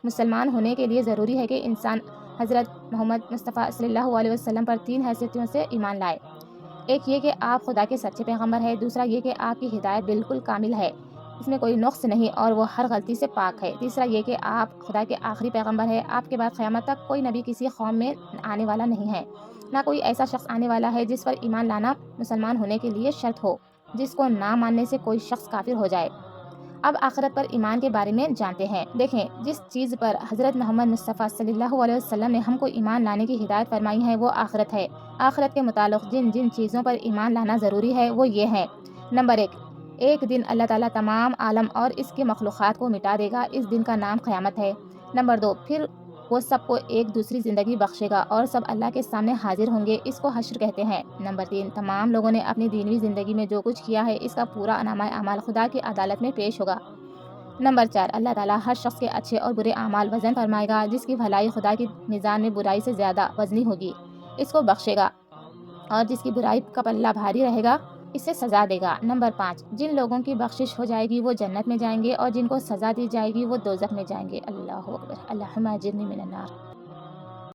مسلمان ہونے کے لیے ضروری ہے کہ انسان حضرت محمد مصطفیٰ صلی اللہ علیہ وسلم پر 3 حیثیتوں سے ایمان لائے۔ ایک یہ کہ آپ خدا کے سچے پیغمبر ہیں، دوسرا یہ کہ آپ کی ہدایت بالکل کامل ہے، اس میں کوئی نقص نہیں اور وہ ہر غلطی سے پاک ہے، تیسرا یہ کہ آپ خدا کے آخری پیغمبر ہیں، آپ کے بعد قیامت تک کوئی نبی کسی قوم میں آنے والا نہیں ہے، نہ کوئی ایسا شخص آنے والا ہے جس پر ایمان لانا مسلمان ہونے کے لیے شرط ہو، جس کو نہ ماننے سے کوئی شخص کافر ہو جائے۔ اب آخرت پر ایمان کے بارے میں جانتے ہیں۔ دیکھیں، جس چیز پر حضرت محمد مصطفیٰ صلی اللہ علیہ وسلم نے ہم کو ایمان لانے کی ہدایت فرمائی ہے وہ آخرت ہے۔ آخرت کے متعلق جن چیزوں پر ایمان لانا ضروری ہے وہ یہ ہیں۔ نمبر 1، ایک دن اللہ تعالیٰ تمام عالم اور اس کی مخلوقات کو مٹا دے گا، اس دن کا نام قیامت ہے۔ نمبر 2، پھر وہ سب کو ایک دوسری زندگی بخشے گا اور سب اللہ کے سامنے حاضر ہوں گے، اس کو حشر کہتے ہیں۔ نمبر 3، تمام لوگوں نے اپنی دینوی زندگی میں جو کچھ کیا ہے اس کا پورا نامہ اعمال خدا کی عدالت میں پیش ہوگا۔ نمبر 4، اللہ تعالیٰ ہر شخص کے اچھے اور برے اعمال وزن فرمائے گا، جس کی بھلائی خدا کی میزان میں برائی سے زیادہ وزنی ہوگی اس کو بخشے گا، اور جس کی برائی کا پلہ بھاری رہے گا اسے سزا دے گا۔ نمبر 5، جن لوگوں کی بخشش ہو جائے گی وہ جنت میں جائیں گے اور جن کو سزا دی جائے گی وہ دوزخ میں جائیں گے۔ اللہ اکبر، اللہم اجرنی من النار۔